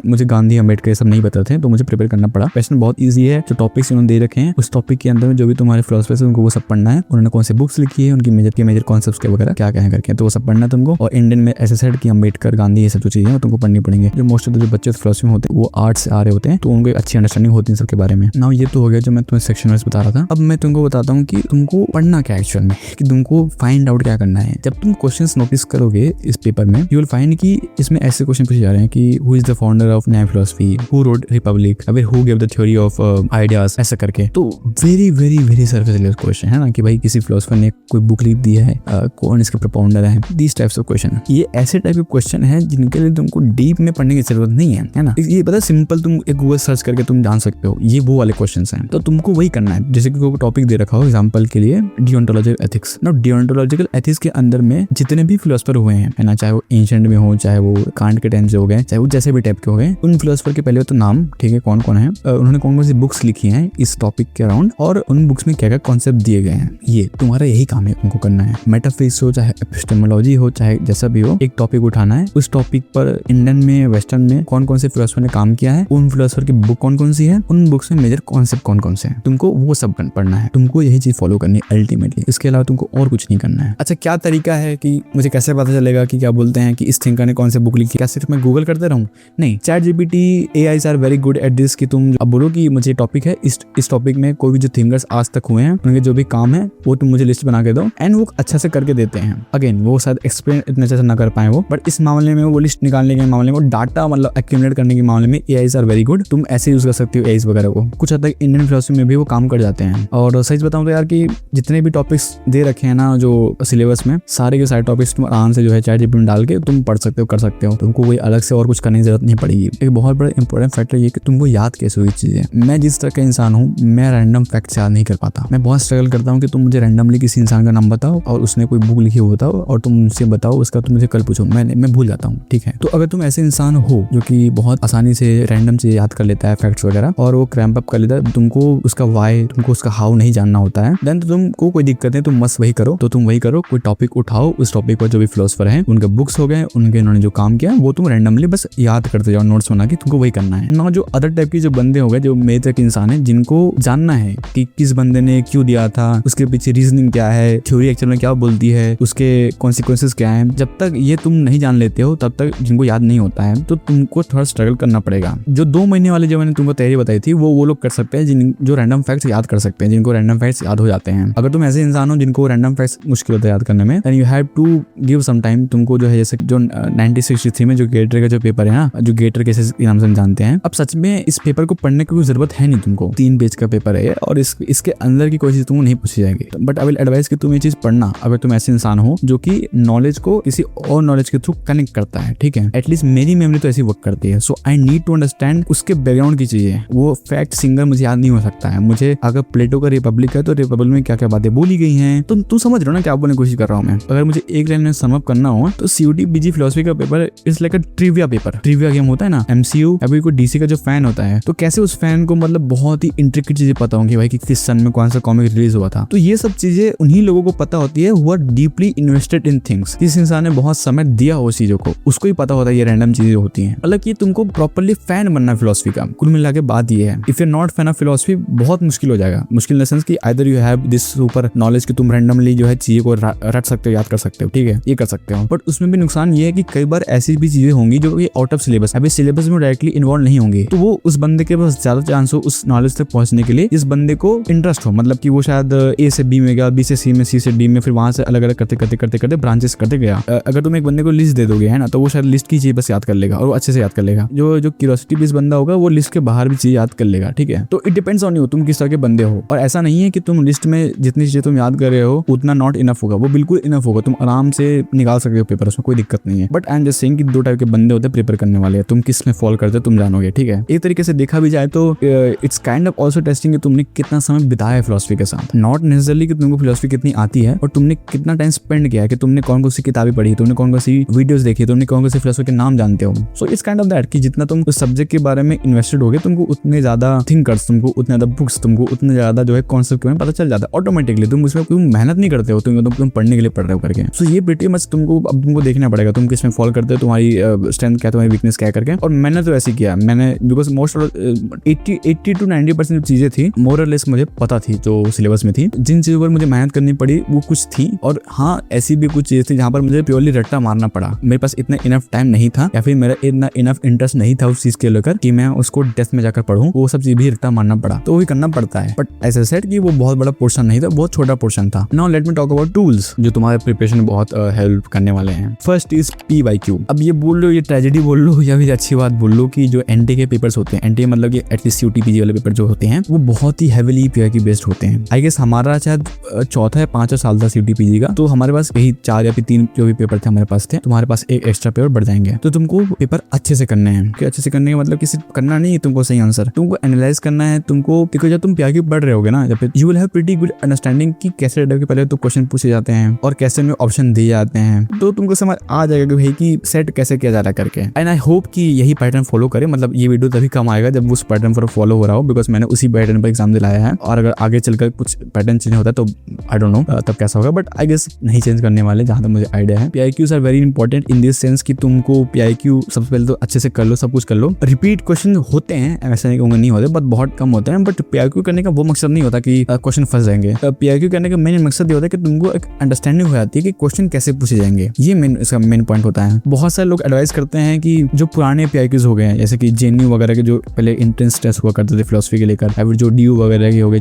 मुझे गांधी अम्बेडकर ये सब नहीं पता थे, तो मुझे प्रिपेयर करना पड़ा। वेस्टर्न बहुत ईजी है, जो टॉपिक्स उन्होंने दे रखे हैं उस टॉपिक के अंदर में जो भी तुम्हारे फिलोसफर्स हैं उनको वो सब पढ़ना है, उन्होंने कौन से बुक्स लिखी है, उनकी मेजर कॉन्सेप्ट्स के वगैरह क्या क्या है करके, तो वो सब पढ़ना है तुमको। और इंडियन में ऐसे सेड कि अम्बेडकर गांधी ये सब जो चीजें तुमको पढ़नी पड़ेंगे। जो मोस्ट ऑफ द जो बच्चे फिलोसफी में होते हैं वो आर्ट्स से आ रहे होते हैं, तो उनको एक अच्छी अंडरस्टैंडिंग होती है सबके बारे में। नाउ ये तो हो गया जो मैं तुम्हें सेक्शन वाइज बता रहा था। अब मैं तुमको बताता हूँ कि तुमको पढ़ना क्या एक्चुअल में, कि तुमको फाइंड आउट क्या करना है। जब तुम क्वेश्चंस नोटिस करोगे इस पेपर में, यू विल फाइंड कि इसमें ऐसे क्वेश्चन पूछे जा रहे हैं कि who is the founder of न्याय फिलोसफी, हु रोट रिपब्लिक, अबे who give the theory of ideas, ऐसा करके। तो very very very surface level question है ना, कि भाई किसी फिलोसफर ने कोई बुक लिख दी है, कौन इसका प्रोपाउंडर है, दिस टाइप्स ऑफ क्वेश्चन। ये ऐसे टाइप के क्वेश्चन है जिनके लिए तुमको डीप में पढ़ने की जरूरत नहीं है ना। ये पता सिंपल तुम एक गूगल सर्च करके तुम जान सकते हो, ये वो वाले क्वेश्चन हैं। तो तुमको वही करना है, जैसे कि कोई टॉपिक दे रखा हो एग्जाम्पल के लिए डियोंटोलॉजिकल एथिक्स। ना डियोंटोलॉजिकल एथिक्स के अंदर में जितने भी फिलोसफर हुए हैं, है ना, चाहे वो एंशिएंट में हो, चाहे वो कांट के टाइम से हो गए, चाहे वो जैसे भी टाइप के हो गए, उन फिलोसफर के पहले तो नाम, ठीक है, कौन कौन है, उन्होंने कौन कौन सी बुक्स लिखी हैं इस टॉपिक के अराउंड, और उन बुक्स में क्या क्या कॉन्सेप्ट दिए गए हैं। ये तुम्हारा यही काम है, तुमको करना है। मेटाफिजिक्स हो, चाहे एपिस्टेमोलॉजी हो, चाहे जैसा भी हो, एक टॉपिक उठाना है, उस टॉपिक पर इंडियन में वेस्टर्न में कौन कौन से फिलोसफर ने काम किया है, उन फिलोसफर की बुक कौन कौन सी है, उन बुक्स में मेजर कॉन्सेप्ट कौन कौन से हैं, तुमको वो सब पढ़ना है। तुमको यही चीज फॉलो करनी है अल्टीमेटली, इसके अलावा तुमको और कुछ नहीं करना है। अच्छा, क्या तरीका है कि मुझे कैसे पता चलेगा कि क्या बोलते बोलते हैं कि इस थिंकर ने कौन से बुक लिखी, क्या सिर्फ मैं गूगल करते रहूं? नहीं, ChatGPT AIs are very good at this कि तुम अब बोलो कि मुझे टॉपिक है, इस टॉपिक में कोई भी जो थिंकर्स आज तक हुए हैं उनके जो भी काम है वो तुम मुझे लिस्ट बना के दो, एंड वो अच्छा से करके देते हैं। अगेन वो शायद एक्सप्लेन इतने अच्छे से ना कर पाए वो, बट इस मामले में वो लिस्ट निकालने के मामले में, डाटा मतलब एक्यूमुलेट करने के मामले में AIs आर वेरी गुड। तुम ऐसे यूज कर सकते हो AIs वगैरह को। कुछ हद तक इंडियन फिलोसफी में भी वो काम कर जाते हैं। और सच बताऊं तो यार कि जितने भी टॉपिक्स दे रखे हैं ना जो सिलेबस में, सारे के सारे टॉपिक्स तुम आराम से जो है ChatGPT में डाल के तुम पढ़ सकते हो, कर सकते हो। तुमको कोई अलग से और कुछ करने की जरूरत नहीं पड़ेगी। एक बहुत बड़ा इंपॉर्टेंट फैक्टर ये कि तुमको याद कैसे हुई चीजें। मैं जिस तरह का इंसान हूँ, मैं रैंडम फैक्ट्स याद नहीं कर पाता। मैं बहुत स्ट्रगल करता हूँ कि तुम मुझे रैंडमली किसी इंसान का नाम बताओ और उसने कोई बुक लिखी हो बताओ और तुम मुझसे बताओ उसका, तुम मुझे कल पूछो, मैं भूल जाता हूँ। ठीक है, तो अगर तुम ऐसे इंसान हो जो कि बहुत आसानी से रैंडम चीजें याद कर लेता है, फैक्ट्स वगैरह, और वो क्रैम्प अप कर लेता है, तुमको उसका वाई, तुमको उसका हाउ नहीं जानना होता है, देन तो तुमको कोई दिक्कत नहीं, तुम मस्त वही करो। तो तुम वही करो, कोई टॉपिक उठाओ, उस टॉपिक पर जो भी फिलोसफर है उनके बुक्स हो गए, उन्होंने जो काम किया वो तुम रैंडमली बस याद करते जाओ, नोट्स बना के तुमको वही करना है ना। जो अदर टाइप की जो बंदे हो गए, जो मेरे तरह के इंसान है, जिनको जानना है कि किस बंदे ने क्यों दिया था, उसके पीछे रीजनिंग क्या है, थ्योरी एक्चुअल में क्या बोलती है, उसके कॉन्सिक्वेंसेस क्या है, जब तक ये तुम नहीं जान लेते हो तब तक जिनको याद नहीं होता है, तो तुमको थोड़ा स्ट्रगल करना पड़ेगा। जो 2 महीने वाले जो मैंने तुमको तैयारी बताई थी वो लोग कर सकते हैं जो रैंडम फैक्ट्स याद कर सकते हैं, जिनको रैंडम फैक्ट्स याद हो जाते हैं। अगर तुम ऐसे इंसान हो जिनको रैंडम फैक्ट्स मुश्किल होता है याद करने में, then you have to give some time. तुमको जो है जैसे जो 1963 में जो गेटर का जो पेपर है ना, जो गेटर केसेस के नाम से जानते हैं, अब सच में इस पेपर को पढ़ने की कोई जरूरत है नहीं तुमको। 3 पेज का पेपर है और इसके अंदर की कोई चीज तुमको नहीं पूछी जाएगी। बट आई विल एडवाइस कि तुम ये चीज पढ़ना अगर तुम ऐसे इंसान हो जो कि नॉलेज को किसी और नॉलेज के थ्रू कनेक्ट करता है। ठीक है, एटलीस्ट मेरी मेमोरी तो ऐसी वर्क करती है। सो आई नीड टू अंडरस्टैंड उसके बैकग्राउंड की चीजें। वो फैक्ट सिंगर मुझे याद नहीं हो सकता है। मुझे अगर प्लेटो का रिपब्लिक है तो रिपब्लिक में क्या क्या बातें बोली गई हैं, तो तू समझ रहे हो ना क्या बोलने की कोशिश कर रहा हूँ मैं। अगर मुझे एक लाइन में सम अप करना हो तो CUET BG फिलोसफी का paper is like a trivia paper. Trivia game होता है ना, MCU। अभी कोई DC का जो फैन होता है तो कैसे उस फैन को मतलब बहुत ही इंट्रिकेट चीजें पता होंगी भाई कि किस सन में कौन सा कॉमिक रिलीज हुआ था। तो ये सब चीजें उन्हीं लोगों को पता होती है who are deeply invested in things. जिस इंसान ने बहुत समय दिया हो चीजों को, उसको ही पता होता है ये रैंडम चीजें होती हैं। मतलब कि तुमको प्रॉपर्ली फैन बनना फिलोसफी का। कुल मिला के बात ये है, if you are not fan of philosophy बहुत मुश्किल हो जाएगा। मुश्किल इन द सेंस कि either you have this super knowledge कि तुम रैंडमली जो है चीजें को रट सकते हो, याद कर सकते हो। ठीक है, ये कर सकते हो, बट उसमें भी नुकसान ये है कि कई बार ऐसी भी चीजें होंगी जो कि आउट ऑफ सिलेबस, अभी सिलेबस में डायरेक्टली इन्वॉल्व नहीं होंगी, तो वो उस बंदे के पास ज्यादा चांस हो उस नॉलेज तक पहुंचने के लिए, इस बंदे को इंटरेस्ट हो। मतलब कि वो शायद A से B में गया, B से C में, C से D में, फिर वहां से अलग अलग करते ब्रांचेस करते गया। अगर तुम एक बंदे को लिस्ट दे दोगे है ना, तो वो शायद लिस्ट की चीज बस याद कर लेगा और वो अच्छे से याद कर लेगा। जो क्यूरियोसिटी बेस्ड बंदा होगा वो लिस्ट के बाहर भी चीज याद कर लेगा। ठीक है, तो इट डिपेंड्स ऑन यू, तुम किस तरह के बंदे हो। और ऐसा नहीं है कि तुम लिस्ट में जितनी चीजें तुम याद कर रहे हो उतना नॉट इनफ होगा, वो बिल्कुल इनफ होगा। तुम आराम से निकाल सकते हो पेपर, उसमें कोई दिक्कत नहीं है। But I am just saying कि 2 टाइप के बंदे होते हैं प्रिपेयर करने वाले। तुम किस में फॉल करते हो तुम जानोगे। ठीक है, एक तरीके से देखा भी जाए तो it's kind of also testing कि तुमने कितना समय बिताया है फिलोसफी के साथ। नॉट नेसेसरली कि तुमको फिलोसफी कितनी आती है, और तुमने कितना टाइम स्पेंड किया है, कि तुमने कौन कौन सी किताबें पढ़ी, तुमने कौन कौन सी वीडियोस देखी, तुमने कौन कौन से फिलोसफर के नाम जानते हो। So it's kind of that कि जितना तुम उस सब्जेक्ट के बारे में इन्वेस्टेड होगे, तुमको उतने ज्यादा थिंकर्स, तुमको उतने ज्यादा बुक्स, तुमको उतने ज्यादा जो है कॉन्सेप्ट के बारे में पता चल जाता है ऑटोमेटिकली। तुम उसमें कोई मेहनत नहीं करते हो, तुम पढ़ने के लिए पढ़ रहे हो करके। सो ये प्रीटी मच तुमको देखना पड़ेगा तुम किस में फॉल करते हो, तुम्हारी स्ट्रेंथ क्या है, तुम्हारी वीकनेस क्या करके। और मैंने तो ऐसे किया, मैंने बिकॉज मोस्ट 80 to 90% जो चीजें थी मोर और लेस मुझे पता थी, जो सिलेबस में थी। जिन चीजों पर मुझे मेहनत करनी पड़ी वो कुछ थी, और हाँ ऐसी भी कुछ चीजें थी जहां पर मुझे प्योरली रट्टा मारना पड़ा। मेरे पास इतना इनफ टाइम नहीं था, या फिर मेरा इतना इनफ इंटरेस्ट नहीं था उस चीज के लेकर कि मैं उसको डेप्थ में जाकर पढ़ूं। वो सब चीज भी रट्टा मारना पड़ा, तो वही करना पड़ता है। बट ऐसा सेट कि वो बहुत बड़ा पोर्शन नहीं था, बहुत छोटा पोर्शन था। Now let me talk about tools जो तुम्हारे प्रिपरेशन में बहुत हेल्प करने वाले हैं। First is PYQ। अब ये बोल लो, ये ट्रेजेडी बोल लो या फिर अच्छी बात बोल लो कि जो NTA के पेपर्स होते हैं, NTA मतलब कि एटलीस्ट CUET PG वाले पेपर जो होते हैं वो बहुत ही हेविली PYQ बेस्ड होते हैं। आई गेस हमारा शायद 4था या 5 साल था CUET PG का, तो हमारे पास यही 4 या फिर 3 जो भी पेपर थे हमारे पास थे, तुम्हारे पास एक एक्स्ट्रा पेपर बढ़ जाएंगे। तो तुमको पेपर अच्छे से करने हैं। कि अच्छे से करने का मतलब कि सिर्फ करना नहीं है तुमको सही आंसर, तुमको एनालाइज करना है तुमको। क्योंकि जब तुम PYQ पढ़ रहे होगे ना, जब you will have pretty good understanding कि कैसे के पहले तो क्वेश्चन पूछे जाते हैं और कैसे में ऑप्शन दिए जाते हैं, तो तुमको समझ आ जाएगा कि भाई कि सेट कैसे किया जा रहा है करके। एंड आई होप कि यही पैटर्न फॉलो करे। मतलब ये वीडियो तभी कम आएगा जब उस पैटर्न पर फॉलो हो रहा हो, बिकॉज मैंने उसी पैटर्न पर एग्जाम दिलाया है। और अगर आगे चलकर कुछ पैटर्न चेंज होता है तो आई डोंट नो तब कैसा होगा, बट आई गेस नहीं चेंज करने वाले जहां तक मुझे आइडिया है। PYQs are very important in this sense कि तुमको PYQ सबसे पहले तो अच्छे से कर लो, सब कुछ कर लो। रिपीट क्वेश्चन होते हैं, ऐसा नहीं होते, बट बहुत कम होते हैं। बट PYQ करने का वो मकसद नहीं होता कि क्वेश्चन फंस जाएंगे। PYQ करने का मेन मकसद ये होता है कि तुमको एक अंडरस्टैंडिंग हो जाती है कि क्वेश्चन कैसे पूछे जाएंगे। ये मेन इसका मेन पॉइंट होता है। बहुत सारे लोग एडवाइस करते हैं कि जो पुराने PIQs हो गए हैं, जैसे कि JNU वगैरह के जो पहले एंट्रेंस टेस्ट हुआ करते थे फिलोसफी के लेकर, या फिर जो DU वगैरह के हो गए,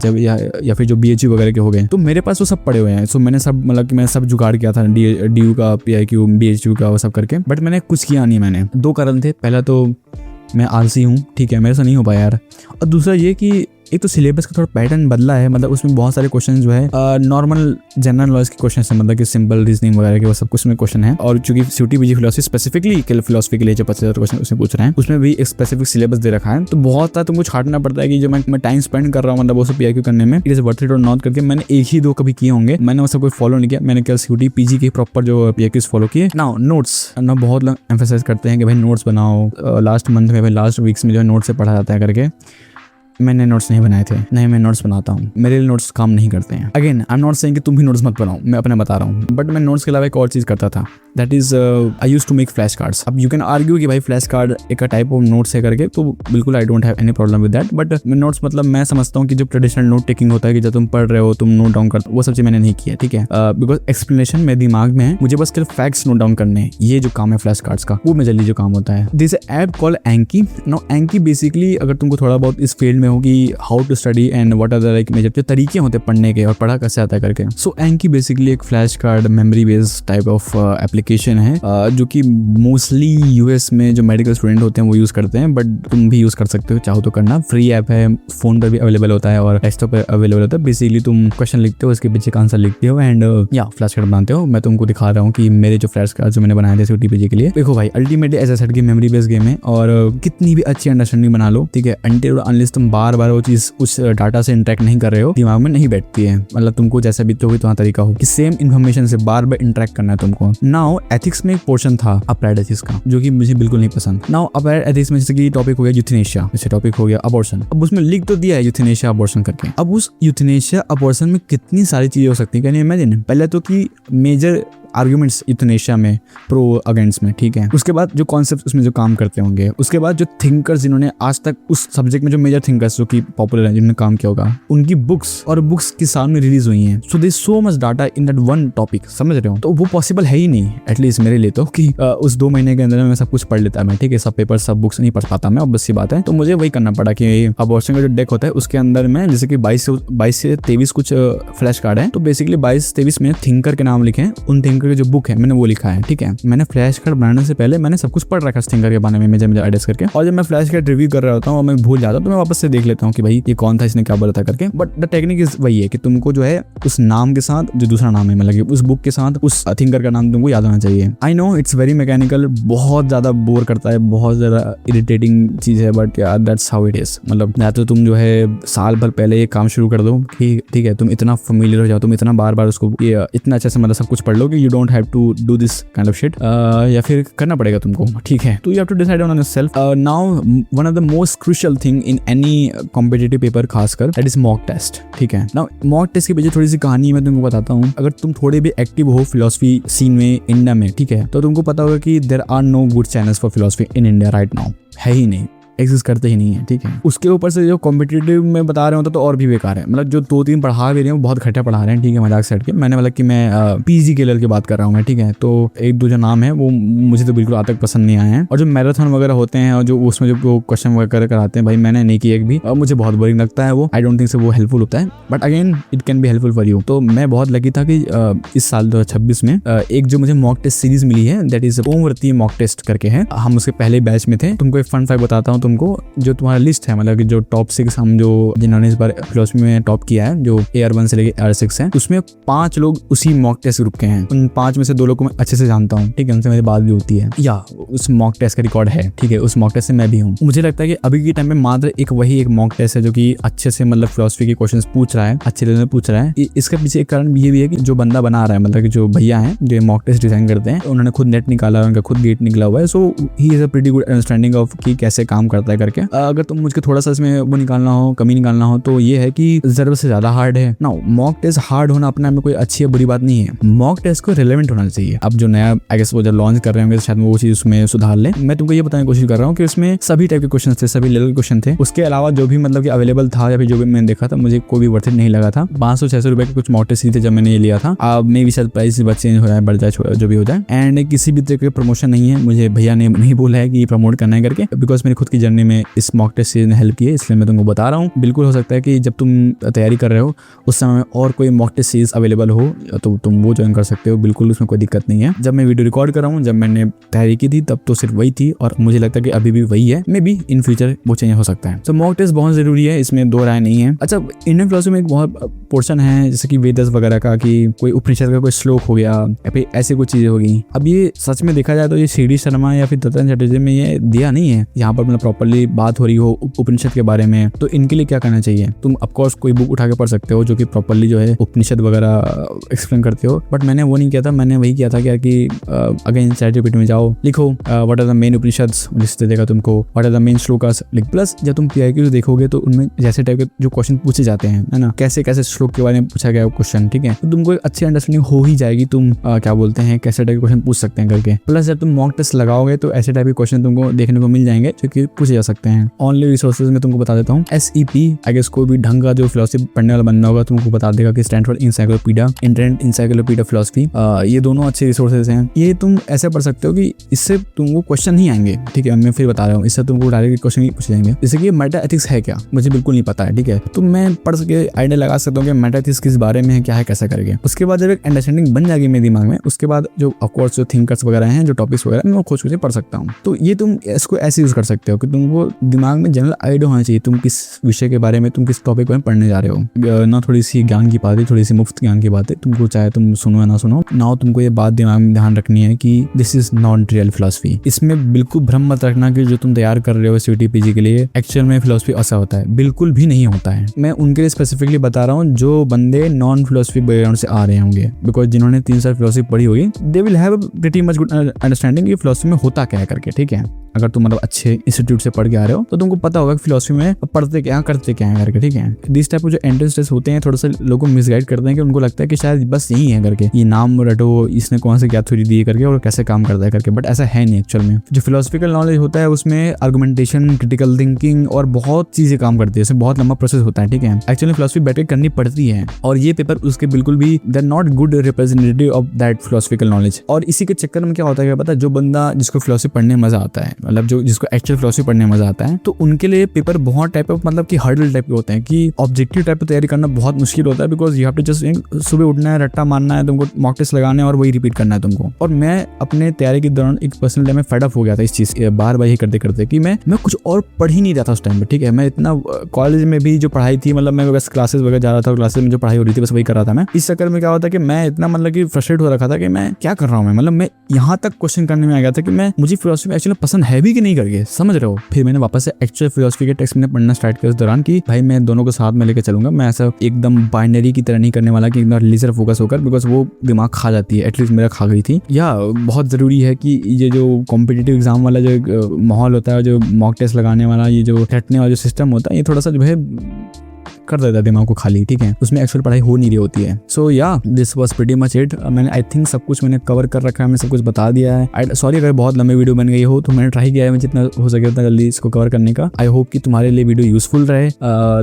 या फिर जो BHU वगैरह के हो गए, तो मेरे पास वो सब पड़े हुए हैं। सो मैंने सब मतलब कि मैंने सब जुगाड़ किया था, DU का, PIQ, BHU का, वो सब करके, बट मैंने कुछ किया नहीं। मैंने 2 कारण थे। पहला तो मैं आलसी हूँ, ठीक है, मेरे से नहीं हो पाया यार। और दूसरा ये कि एक तो सिलेबस का थोड़ा पैटर्न बदला है, मतलब उसमें बहुत सारे क्वेश्चन जो है नॉर्मल जनरल नॉलेज के क्वेश्चन है, मतलब कि सिंपल रीजनिंग वगैरह के, वो सब कुछ में क्वेश्चन है। और चूंकि CUET-PG फिलोसफी स्पेसिफिकली फिलोसफी के लिए जो 25,000 क्वेश्चन उसमें पूछ रहे हैं, उसमें भी एक स्पेसिफिक सिलेबस दे रखा है। तो बहुत सारा तुमको छाटना पड़ता है कि जो मैं टाइम स्पेंड कर रहा हूँ, मतलब वो सब PIQ करने में, इट इज वर्थ इट और नॉट करके मैंने 1 ही 2 कभी किए होंगे, मैंने वो सब कोई फॉलो नहीं किया। मैंने केवल CUET-PG के प्रॉपर जो PIQs फॉलो किए। नाउ नोट्स ना बहुत लोग एम्फेसाइज करते हैं कि भाई नोट्स बनाओ, लास्ट मंथ में, भाई लास्ट वीक्स में जो है नोट्स से पढ़ा जाता है करके। मैंने नोट्स नहीं बनाए थे, नहीं मैं नोट्स बनाता हूँ, मेरे लिए नोट्स काम नहीं करते हैं। Again I am not saying कि तुम भी नोट्स मत बनाओ, मैं अपने बता रहा हूँ। बट मैं नोट्स के अलावा एक और चीज़ करता था, that is I use to make flash cards. अब यू कैन आर्ग्यू कि भाई फ्लैश कार्ड एक टाइप ऑफ नोट्स है करके, तो बिल्कुल I don't have any problem with that. But notes मतलब मैं समझता हूँ कि जो ट्रेडिशनल नोट टेकिंग होता है कि जब तुम पढ़ रहे हो तुम नोट डाउन करते हो, वो सब चीज़ मैंने नहीं किया, ठीक है, बिकॉज एक्सप्लेनेशन मेरे दिमाग में है, मुझे बस सिर्फ फैक्ट्स नोट डाउन करने हैं। ये जो काम है फ्लैश कार्ड्स का, वो मेरे लिए जो काम होता है। This app called Anki. Now Anki basically, अगर तुमको थोड़ा बहुत इस फील्ड में हो कि how to study and what are the like major जो तरीके होते हैं पढ़ने के और पढ़ा कैसे आता है करके, सो एंकी बेसिकली एक flash card memory based type of application है, जो कि मोस्टली US में जो मेडिकल स्टूडेंट होते हैं वो यूज करते हैं, बट तुम भी यूज कर सकते हो, चाहो तो करना। फ्री ऐप है, फोन पर भी अवेलेबल होता है और डेस्कटॉप पर अवेलेबल होता है। बेसिकली तुम क्वेश्चन लिखते हो, उसके पीछे का आंसर लिखते हो एंड या फ्लैश कार्ड बनाते हो। मैं तुमको दिखा रहा हूँ कि मेरे जो फ्लैश कार्ड जो मैंने बनाए थे CUET-PG के लिए, देखो भाई अल्टीमेटली एज सेड की मेमोरी बेस्ड गेम है, और कितनी भी अच्छी अंडरस्टैंडिंग बना लो, ठीक है, अनटिल अनलेस तुम बार बार वो चीज उस डाटा से इंटरेक्ट नहीं कर रहे हो, दिमाग में नहीं बैठती है। मतलब तुमको जैसा भी तो तुम्हारा तरीका हो कि सेम इन्फॉर्मेशन से बार बार इंटरेक्ट करना है तुमको। नाउ एथिक्स में एक पोर्शन था अप्लाइड एथिक्स का, जो कि मुझे बिल्कुल नहीं पसंद। नाउ अप्लाइड एथिक्स में जैसे कि टॉपिक हो गया यूथेनेशिया, जैसे टॉपिक हो गया अबॉर्शन। अब उसमें लिख तो दिया है यूथेनेशिया अबॉर्शन करके। अब उस यूथेनेशिया अबॉर्शन में कितनी सारी चीजें हो सकती है, कैन यू इमेजिन। पहले तो कि मेजर आर्ग्यूमेंट्स यूथेनेशिया में, प्रो अगेंस्ट में, ठीक है। उसके बाद जो कॉन्सेप्ट उसमें जो काम करते होंगे, उसके बाद जो थिंकर्स जिन्होंने आज तक उस सब्जेक्ट में, जो मेजर थिंकर्स जो कि पॉपुलर हैं, जिन्होंने काम किया होगा, उनकी बुक्स और बुक्स के सामने रिलीज हुई हैं। So there so much data in that one topic, समझ रहे हो। तो वो पॉसिबल है ही नहीं, एटलीस्ट मेरे लिए तो, कि उस 2 महीने के अंदर मैं सब कुछ पढ़ लेता मैं, ठीक है, सब पेपर सब बुक्स नहीं पढ़ पाता मैं, ऑब्वियस सी बात है। तो मुझे वही करना पड़ा कि अबॉर्शन का जो डेक होता है उसके अंदर में जैसे कि 22 से 23 कुछ फ्लैश कार्ड है। तो बेसिकली 22-23 में थिंकर के नाम लिखे हैं, उन थिंकर की जो बुक है मैंने वो लिखा है, ठीक है। मैंने फ्लैश कार्ड बनाने से पहले मैंने सब कुछ पढ़ रखा है थिंकर के बारे में, मेजर एडिट करके, और जब मैं फ्लैश कार्ड रिव्यू कर रहा होता हूँ और मैं भूल जाता हूँ तो मैं वापस से देख लेता हूँ कि भाई ये कौन था, इसने क्या बोला था करके। बट द टेक्निक इज वही है कि तुमको जो है उस नाम के साथ जो दूसरा नाम है, मतलब उस बुक के साथ उस थिंकर का नाम तुमको याद होना चाहिए। I know it's very mechanical, बहुत ज्यादा बोर करता है, बहुत ज्यादा इरिटेटिंग चीज है, बट यार दैट्स हाउ इट इज। मतलब या तो तुम जो है साल भर पहले ये काम शुरू कर दो कि ठीक है, तुम इतना फेमिलियर हो जाओ, तुम इतना बार बार उसको इतना अच्छे से मतलब सब कुछ पढ़ लो कि you don't have to do this kind of shit, या फिर करना पड़ेगा तुमको, ठीक है। तो you have to decide on yourself. Now one of the most crucial thing in any competitive paper खासकर, दैट इज मॉक टेस्ट, ठीक है। नाउ मॉक टेस्ट के पीछे थोड़ी सी कहानी मैं तुमको बताता हूँ। अगर तुम थोड़े भी एक्टिव हो फिलोसफी सीन में इंडिया में, ठीक है, तो तुमको पता होगा कि there are no good channels for philosophy in India right now, है ही नहीं, एग्जिस्ट करते ही नहीं है, ठीक है। उसके ऊपर से जो कॉम्पिटिटिव में बता रहे होता तो और भी बेकार है। मतलब जो 2-3 पढ़ा भी रहे हैं बहुत घटिया पढ़ा रहे हैं, ठीक है, मजाक सेट के। मैंने मतलब कि मैं PG के लेवल की बात कर रहा हूँ मैं, ठीक है। तो 1-2 जो नाम है वो मुझे तो बिल्कुल आज तक पसंद नहीं आए हैं। और जो मैराथन वगैरह होते हैं और जो उसमें जो क्वेश्चन वगैरह कराते हैं, भाई मैंने नहीं किया एक भी, और मुझे बहुत बोरिंग लगता है वो। आई डोंट थिंक सो वो हेल्पफुल होता है, but again it can be helpful for you. तो मैं बहुत लकी था कि इस साल 2026 में एक जो मुझे मॉक टेस्ट सीरीज मिली है, दैट इज ओमवर्ती मॉक टेस्ट करके है। हम उसके पहले बैच में थे। तुमको एक फन फैक्ट बताता हूँ तुमको, जो तुम्हारा लिस्ट है, मतलब कि जो टॉप 6 हम जो जिन्होंने इस बार फिलोसफी में टॉप किया है, जो AR1 से लेके AR6 है, उसमें 5 लोग उसी मॉक टेस्ट ग्रुप के हैं। उन 5 में से 2 लोग को मैं अच्छे से जानता हूँ, ठीक है, उनसे मेरी बात भी होती है, या उस मॉक टेस्ट का रिकॉर्ड है, ठीक है, उस मॉक टेस्ट से मैं भी हूँ। मुझे लगता है कि अभी के टाइम में मात्र वही एक मॉक टेस्ट है जो कि अच्छे से मतलब फिलोसफी के क्वेश्चंस पूछ रहा है, अच्छे लेवल में पूछ रहा है। इसका पीछे एक कारण ये भी है कि जो बंदा बना रहा है, मतलब कि जो भैया हैं जो मॉक टेस्ट डिजाइन करते हैं, उन्होंने खुद नेट निकाला है, उनका खुद गेट निकला हुआ है। So he is a pretty good understanding of कि कैसे काम करता करता है करके। अगर तुम मुझको थोड़ा सा इसमें वो निकालना हो, कमी निकालना हो, तो ये है कि जरूरत से ज्यादा हार्ड है ना। मॉक टेस्ट हार्ड होना अपने में कोई अच्छी या बुरी बात नहीं है, मॉक टेस्ट को रिलेवेंट होना चाहिए। अब जो नया आई गेस वो जब लॉन्च कर रहे होंगे शायद वो चीज उसमें सुधार ले। मैं तुमको ये बताने की कोशिश कर रहा हूँ कि उसमें सभी टाइप के क्वेश्चन थे, सभी लेवल क्वेश्चन थे। उसके अलावा जो भी मतलब कि अवेलेबल था या फिर जो भी मैंने देखा था, मुझे कोई भी वर्थ इट नहीं लगा था। 500-600 रुपए के कुछ मॉक टेस्ट थे जब मैंने ये लिया था। अब मे भी शायद प्राइस चेंज हो रहा है, बढ़ जाए, जो भी हो जाए। एंड किसी भी तरह का प्रमोशन नहीं है, मुझे भैया ने नहीं बोला है कि प्रमोट करना है करके, बिकॉज मेरी खुद की जर्नी में इस मॉक टेस्ट ने हेल्प की है, इसलिए मैं तुमको बता रहा हूँ। बिल्कुल हो सकता है कि जब तुम तैयारी कर रहे हो उस समय में और कोई मॉक टेस्ट सीरीज अवेलेबल हो तो तुम वो ज्वाइन कर सकते हो, बिल्कुल उसमें कोई दिक्कत नहीं है। जब मैं वीडियो रिकॉर्ड कर रहा हूँ, जब मैंने तैयारी की थी तब तो सिर्फ वही थी और मुझे लगता है कि अभी भी वही है, मे बी इन फ्यूचर वो चेंज हो सकता है। तो मॉक टेस्ट बहुत जरूरी है, इसमें दो राय नहीं है। अच्छा, इंडियन फिलोसफी में एक बहुत पोर्शन है जैसे कि वेदस वगैरह का, कि कोई उपनिषद का कोई श्लोक हो गया या फिर ऐसी कुछ चीजें होगी। अब ये सच में देखा जाए तो ये CD शर्मा या फिर दत्तात्रेय चटर्जी में ये दिया नहीं है, यहाँ पर मतलब प्रॉपर्ली बात हो रही हो उपनिषद के बारे में। तो इनके लिए क्या करना चाहिए? तुम ऑफकोर्स कोई बुक उठा के पढ़ सकते हो जो कि प्रॉपर्ली जो है उपनिषद वगैरह एक्सप्लेन करते हो, बट मैंने वो नहीं किया था। मैंने वही किया था कि अगेन ChatGPT में जाओ, लिखो व्हाट आर द मेन उपनिषद्स, लिस्ट देगा तुमको, व्हाट आर द मेन श्लोकास लिख। प्लस जब तुम PIQ देखोगे तो उनमें जैसे टाइप के जो क्वेश्चन पूछे जाते हैं, है ना, कैसे कैसे श्लोक के बारे में पूछा गया क्वेश्चन, ठीक है, तो तुमको एक अच्छी अंडरस्टैंडिंग हो ही जाएगी तुम क्या बोलते हैं कैसे टाइप के क्वेश्चन पूछ सकते हैं करके। प्लस जब तुम मॉक टेस्ट लगाओगे तो ऐसे टाइप के क्वेश्चन तुमको देखने को मिल जाएंगे जो कि पूछे जा सकते हैं। ऑनली रिसोर्सेज में तुमको बता देता हूँ, SEP आई गेस कोई भी ढंग का जो फिलोसफी पढ़ने वाला बनना होगा तुमको बता देगा कि stand for encyclopedia, internet encyclopedia philosophy. ये दोनों अच्छे रिसोर्सेज हैं। ये तुम ऐसे पढ़ सकते हो कि इससे तुमको क्वेश्चन नहीं आएंगे, ठीक है, मैं फिर बता रहा हूँ, इससे तुमको डायरेक्ट क्वेश्चन ही पूछे जाएंगे। जैसे कि मेटा एथिक्स है क्या, मुझे बिल्कुल नहीं पता है, ठीक है, तो मैं पढ़ सके आइडिया लगा सकता हूँ कि मेटा एथिक्स किस बारे में है, क्या है, कैसा करके। उसके बाद जब एक अंडरस्टैंडिंग बन जाएगी मेरे दिमाग में, उसके बाद जो ऑफकोर्स जो थिंकर्स वगैरह हैं, जो टॉपिक्स वगैरह मैं वो खोज के पढ़ सकता हूँ। तो ये तुम इसको ऐसे यूज कर सकते हो कि तुमको दिमाग में जनरल आइडिया होना चाहिए तुम किस विषय के बारे में, तुम किस टॉपिक में पढ़ने जा रहे हो। ना थोड़ी सी ज्ञान की बातें, थोड़ी सी मुफ्त ज्ञान की बातें, तुमको चाहे तुम सुनो या ना सुनो ना, तुमको ये बात दिमाग में ध्यान रखनी है कि this is not real philosophy. इसमें बिल्कुल भ्रम मत रखना कि जो तुम तैयार कर रहे हो CTPG के लिए एक्चुअल में फिलोसफी ऐसा होता है, बिल्कुल भी नहीं होता है। मैं उनके लिए स्पेसिफिकली बता रहा हूँ जो बंदे नॉन फिलोसफी बैकग्राउंड से आ रहे होंगे, बिकॉज जिन्होंने 3 साल फिलोसफी पढ़ी होगी they will have pretty much good understanding कि फिलोसफी में होता क्या है करके, ठीक है। अगर तुम मतलब अच्छे इंस्टीट्यूट से पढ़ के आ रहे हो तो तुमको पता होगा कि फिलोसफी में पढ़ते क्या करते क्या है करके, ठीक है। दिस टाइप के जो एंट्रेंस टेस्ट होते हैं थोड़ा सा लोगों को मिसगाइड करते हैं कि उनको लगता है कि शायद बस यही है करके, ये नाम रटो, इसने कौन से क्या थ्योरी दी है करके और कैसे काम करता है करके, बट ऐसा है नहीं एक्चुअल में। जो फिलोसफिकल नॉलेज होता है उसमें आर्गुमेंटेशन, क्रिटिकल थिंकिंग और बहुत चीजें काम करती है, इसमें बहुत लंबा प्रोसेस होता है, ठीक है। एक्चुअली फिलोसफी बैठ के करनी पड़ती है और ये पेपर उसके बिल्कुल भी they are not good representative of that philosophical knowledge. और इसी के चक्कर में क्या होता है पता है, जो बंदा जिसको फिलोसफी पढ़ने में मजा आता है, मतलब जो जिसको एक्चुअल फिलोसफी पढ़ने में मजा आता है, तो उनके लिए पेपर बहुत टाइप ऑफ मतलब कि हर्डल टाइप के होते हैं कि ऑब्जेक्टिव टाइप की तैयारी करना बहुत मुश्किल होता है, because you have to just सुबह उठना है, रट्टा मारना है, तुमको मॉक टेस्ट लगाने और वही रिपीट करना है तुमको। और मैं अपने तैयारी के दौरान एक पर्सनल टाइम में फेड अप हो गया था इस चीज बार बार ही करते करते कि मैं कुछ और पढ़ ही नहीं रहा था उस टाइम पे, ठीक है। मैं इतना कॉलेज में भी जो पढ़ाई थी, मतलब मैं बस क्लासेस वगैरह जा रहा था, क्लासेस में जो पढ़ाई हो रही थी बस वही कर रहा था मैं। इस चक्कर में क्या होता है कि मैं इतना मतलब कि फ्रस्ट्रेट हो रखा था कि मैं क्या कर रहा हूँ, मतलब मैं यहाँ तक क्वेश्चन करने में आ गया था कि मैं मुझे फिलोसफी एक्चुअली पसंद है भी कि नहीं करके, समझ रहे हो। फिर मैंने वापस से एक्चुअल फिलोसफी के टेक्स्ट मैंने पढ़ना स्टार्ट किया उस दौरान कि भाई मैं दोनों को साथ में लेकर चलूंगा, मैं ऐसा एकदम बाइनरी की तरह नहीं करने वाला कि एकदम लेजर फोकस होकर, बिकॉज वो दिमाग खा जाती है, एटलीस्ट मेरा खा गई थी। या बहुत जरूरी है कि ये जो कॉम्पिटिटिव एग्जाम वाला जो माहौल होता है, जो मॉक टेस्ट लगाने वाला, ये जो रटने वाला जो सिस्टम होता है, ये थोड़ा सा जो है कर देता है दिमाग को खाली, ठीक है, उसमें एक्चुअल पढ़ाई हो नहीं रही होती है। सो या this was pretty much it. मैंने आई थिंक सब कुछ मैंने कवर कर रखा है, मैंने सब कुछ बता दिया है। सॉरी अगर बहुत लंबी वीडियो बन गई हो, तो मैंने ट्राई किया है मैं जितना हो सके उतना जल्दी इसको कवर करने का। आई होप कि तुम्हारे लिए वीडियो यूजफुल रहे।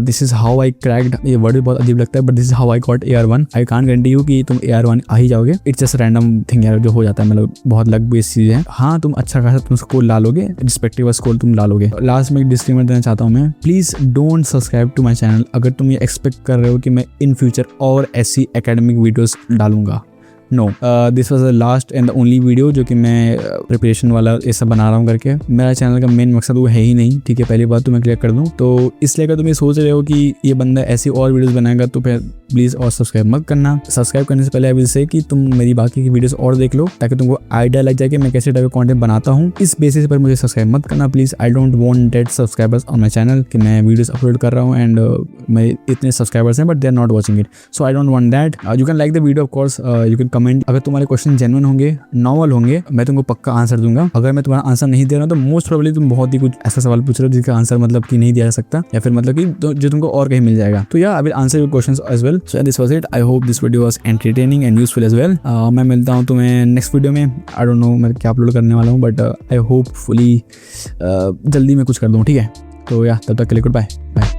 This is how I cracked, ये वर्ड भी बहुत अजीब लगता है, but this is how I got AR1। I can't guarantee you कि तुम AR1 आ ही जाओगे, इट्स जस्ट रैंडम थिंग यार जो हो जाता है, मतलब बहुत लक बेस्ड चीज है। हाँ, तुम अच्छा खासा तुम स्कोर ला लोगे, रिस्पेक्टिव स्कोर तुम ला लोगे। लास्ट में एक डिस्क्लेमर देना चाहता हूँ मैं, please don't subscribe to my channel अगर तुम ये एक्सपेक्ट कर रहे हो कि मैं इन फ्यूचर और ऐसी एकेडमिक वीडियोस डालूंगा। No, this was the last and the only video जो कि मैं प्रिपरेशन वाला ये सब बना रहा हूँ करके। मेरा चैनल का मेन मकसद वो है ही नहीं, ठीक है, पहली बात तो मैं क्लियर कर दूँ। तो इसलिए अगर तुम ये सोच रहे हो कि ये बंदा ऐसी और वीडियोस बनाएगा तो फिर प्लीज़ और सब्सक्राइब मत करना। सब्सक्राइब करने से पहले आई विल से कि तुम मेरी बाकी की वीडियोस और देख लो, ताकि तुमको आइडिया लग जाए कि मैं कैसे टाइप का कंटेंट बनाता हूँ। इस बेसिस पर मुझे सब्सक्राइब मत करना please. I don't want dead subscribers on my channel कि मैं वीडियोस अपलोड कर रहा हूँ एंड मैं इतने सब्सक्राइबर्स हैं but they are not watching it, so I don't want that. You can like the video of course, you can comment, अगर तुम्हारे क्वेश्चन जेन्युइन होंगे, नॉर्मल होंगे, मैं तुमको पक्का आंसर दूंगा। अगर मैं तुम्हारा आंसर नहीं दे रहा हूँ तो मोस्ट प्रोबेबली तुम बहुत ही कुछ ऐसा सवाल पूछ रहे हो जिसका आंसर मतलब कि नहीं दिया जा सकता, या फिर मतलब कि जो तुमको और कहीं मिल जाएगा। तो या I will answer your questions as well. So this was it. I hope this video was entertaining and useful as well. मैं मिलता हूँ तुम्हें नेक्स्ट वीडियो में। आई डोंट नो मैं क्या अपलोड करने वाला हूँ, बट आई होपफुली जल्दी मैं कुछ कर दूँ, ठीक है। तो या तब तक के लिए गुड बाय बाय।